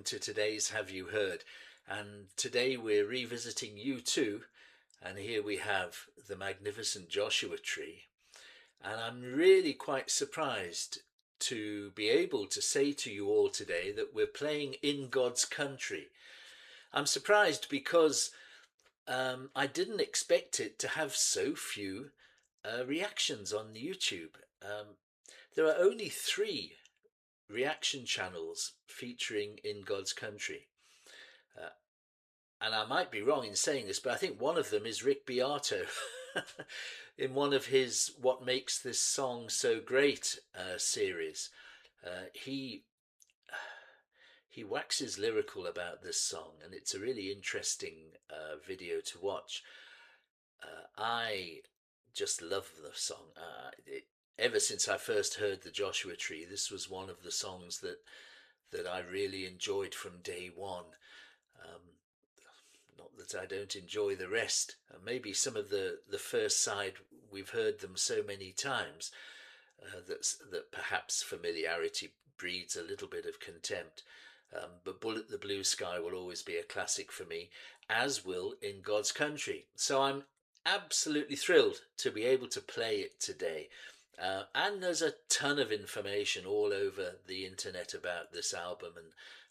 to today's Have You Heard? And today we're revisiting U2, and here we have the magnificent Joshua Tree. And I'm really quite surprised to be able to say to you all today that we're playing In God's Country. I'm surprised because I didn't expect it to have so few reactions on YouTube. There are only 3 reaction channels featuring In God's Country. And I might be wrong in saying this, but I think one of them is Rick Beato in one of his What Makes This Song So Great series. He waxes lyrical about this song, and it's a really interesting video to watch. I just love the song. Ever since I first heard the Joshua Tree, this was one of the songs that I really enjoyed from day one. Not that I don't enjoy the rest. Maybe some of the first side, we've heard them so many times that perhaps familiarity breeds a little bit of contempt. But Bullet the Blue Sky will always be a classic for me, as will In God's Country. So I'm absolutely thrilled to be able to play it today. And there's a ton of information all over the internet about this album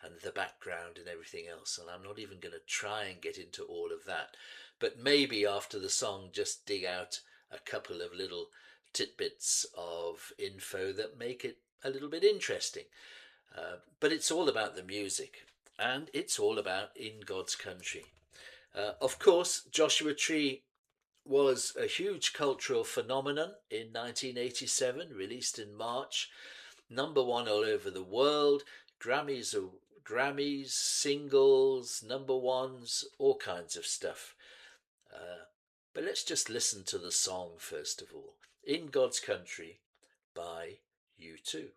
and the background and everything else. And I'm not even going to try and get into all of that. But maybe after the song, just dig out a couple of little tidbits of info that make it a little bit interesting. But it's all about the music, and it's all about In God's Country. Of course, Joshua Tree was a huge cultural phenomenon in 1987, released in March, #1 all over the world, Grammys, singles, #1s, all kinds of stuff. But let's just listen to the song first of all, In God's Country by U2.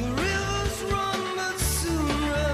Rivers run, but soon run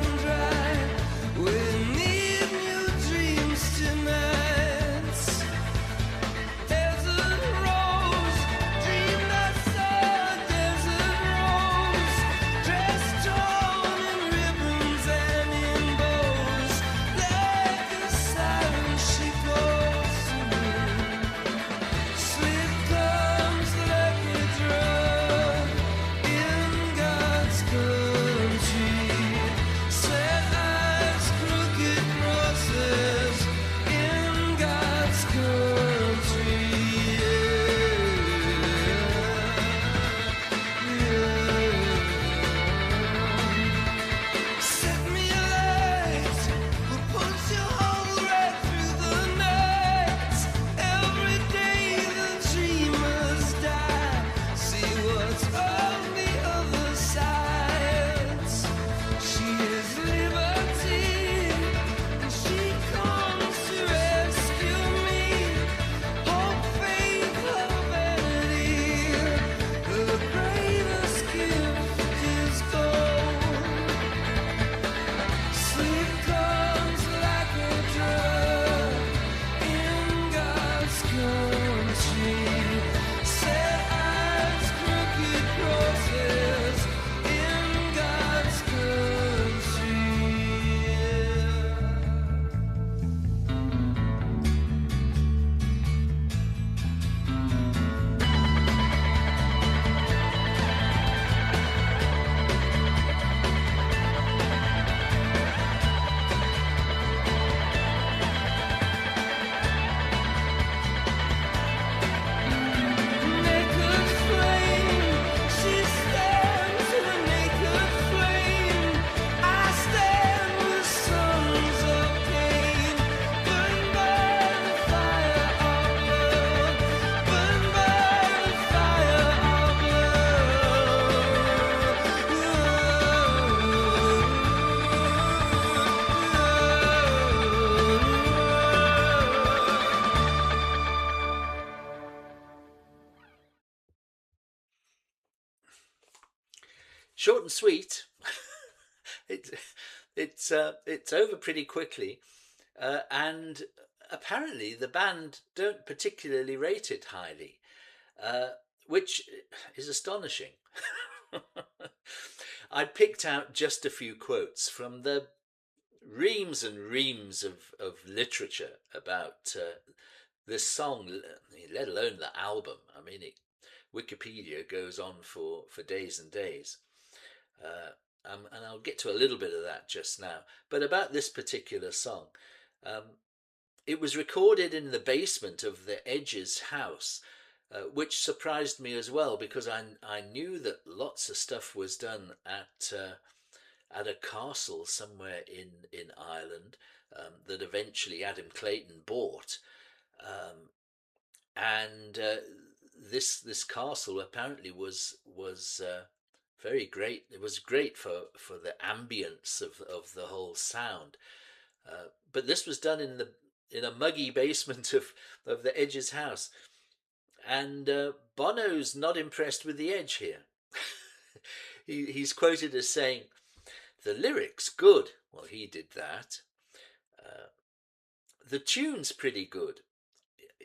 Short and sweet. it, it's over pretty quickly, and apparently the band don't particularly rate it highly, uh, which is astonishing. I picked out just a few quotes from the reams and reams of literature about this song, let alone the album. I mean, Wikipedia goes on for days and days. And I'll get to a little bit of that just now. But about this particular song, um, it was recorded in the basement of the Edges' house, which surprised me as well because I knew that lots of stuff was done at a castle somewhere in Ireland that eventually Adam Clayton bought, um, and this castle apparently was very great. It was great for the ambience of the whole sound. But this was done in a muggy basement of the Edge's house, and Bono's not impressed with the Edge here. He's quoted as saying, "The lyrics good." Well, he did that. Uh, the tune's pretty good.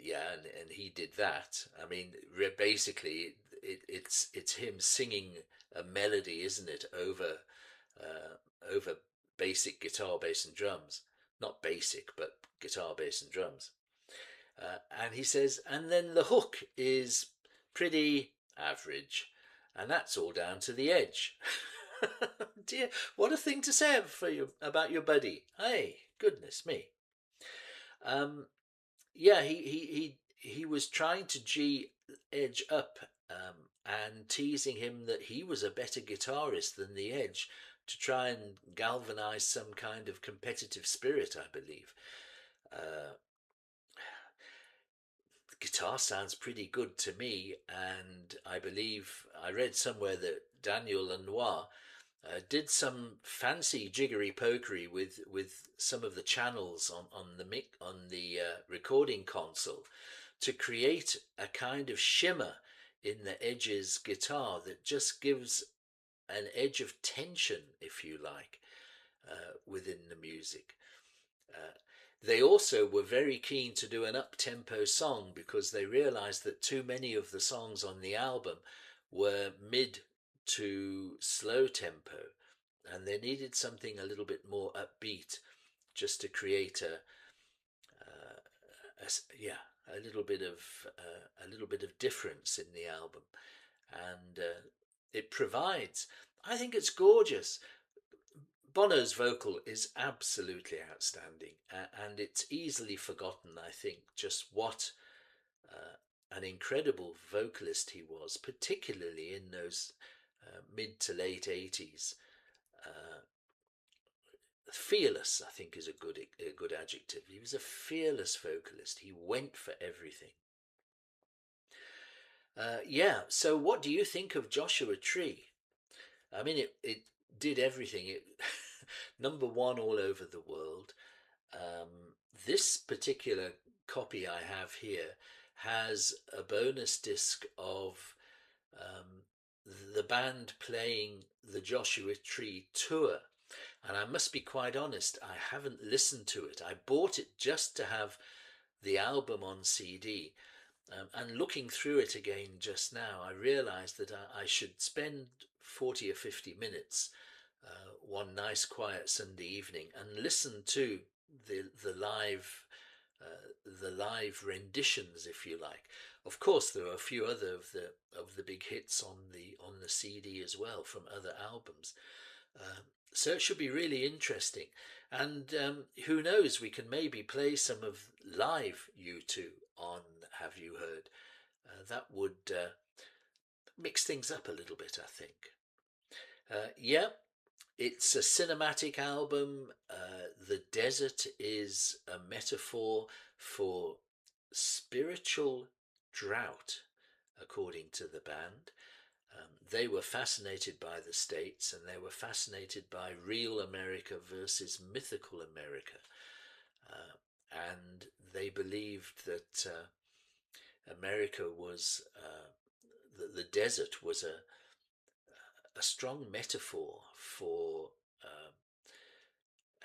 Yeah, and he did that. I mean, basically, it's him singing a melody, isn't it, over basic guitar, bass, and drums. Not basic, but guitar, bass, and drums. And he says, and then the hook is pretty average, and that's all down to the Edge. Dear, what a thing to say for you about your buddy. Hey, goodness me. Um, yeah, he was trying to G Edge up, and teasing him that he was a better guitarist than the Edge to try and galvanize some kind of competitive spirit, I believe. Uh, the guitar sounds pretty good to me, and I believe I read somewhere that Daniel Lanois did some fancy jiggery pokery with some of the channels on the recording console to create a kind of shimmer in the Edge's guitar that just gives an edge of tension, if you like, within the music. Uh, they also were very keen to do an up-tempo song because they realized that too many of the songs on the album were mid to slow tempo, and they needed something a little bit more upbeat just to create yeah, a little bit of difference in the album, and it provides. I think it's gorgeous. Bono's vocal is absolutely outstanding, and it's easily forgotten, I think, just what uh, an incredible vocalist he was, particularly in those mid to late 80s. Uh, Fearless, I think, is a good adjective. He was a fearless vocalist. He went for everything. Yeah. So, what do you think of Joshua Tree? I mean, it did everything. It number one all over the world. Um, this particular copy I have here has a bonus disc of um, the band playing the Joshua Tree tour. And I must be quite honest, I haven't listened to it. I bought it just to have the album on CD. And looking through it again just now, I realised that I should spend 40 or 50 minutes one nice quiet Sunday evening and listen to the live the live renditions, if you like. Of course, there are a few other of the big hits on the CD as well from other albums. Um, so it should be really interesting. And who knows, we can maybe play some of live U2 on Have You Heard? That would mix things up a little bit, I think. Yeah, it's a cinematic album. The desert is a metaphor for spiritual drought, according to the band. They were fascinated by the States and they were fascinated by real America versus mythical America. And they believed that America was, the desert was a a strong metaphor for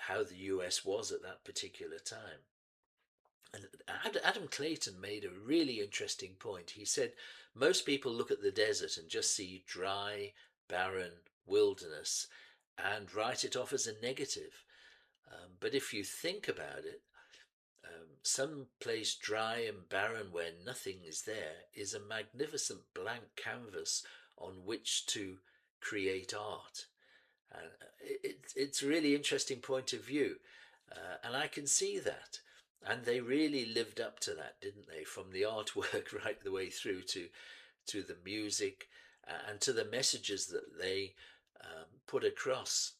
how the US was at that particular time. And Adam Clayton made a really interesting point. He said most people look at the desert and just see dry, barren wilderness and write it off as a negative. But if you think about it, some place dry and barren where nothing is there is a magnificent blank canvas on which to create art. It's a really interesting point of view, and I can see that. And they really lived up to that, didn't they? From the artwork right the way through to the music and to the messages that they put across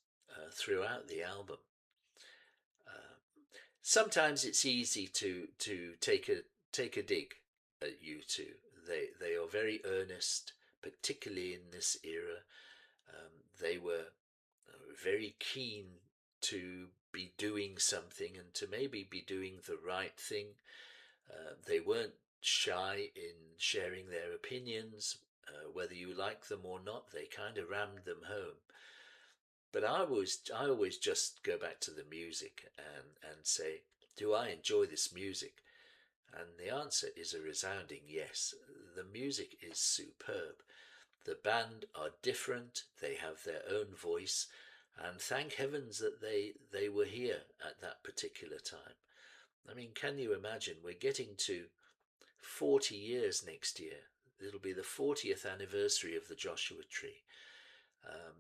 throughout the album. Uh, Sometimes it's easy to take a dig at U2. They are very earnest, particularly in this era. They were very keen to be doing something and to maybe be doing the right thing. They weren't shy in sharing their opinions, whether you like them or not. They kind of rammed them home. But I always just go back to the music and say, do I enjoy this music? And the answer is a resounding yes. The music is superb. The band are different, they have their own voice, and thank heavens that they were here at that particular time. I mean, can you imagine? We're getting to 40 years next year. It'll be the 40th anniversary of the Joshua Tree. Um,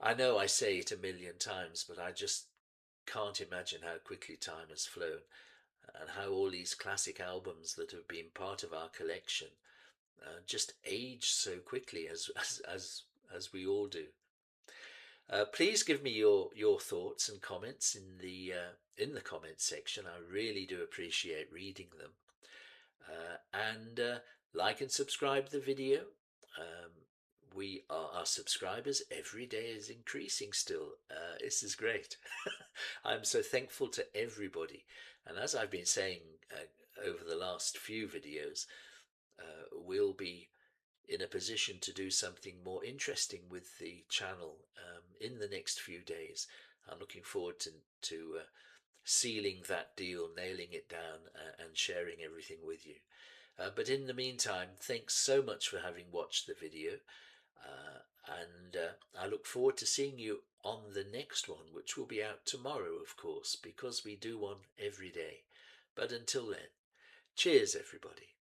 I know I say it a million times, but I just can't imagine how quickly time has flown and how all these classic albums that have been part of our collection just age so quickly as we all do. Please give me your thoughts and comments in the comments section. I really do appreciate reading them. And like and subscribe the video. Um, we are our subscribers every day is increasing still. This is great. I'm so thankful to everybody. And as I've been saying over the last few videos, we'll be in a position to do something more interesting with the channel in the next few days. I'm looking forward to sealing that deal, nailing it down, and sharing everything with you. But in the meantime, thanks so much for having watched the video. And I look forward to seeing you on the next one, which will be out tomorrow, of course, because we do one every day. But until then, cheers, everybody.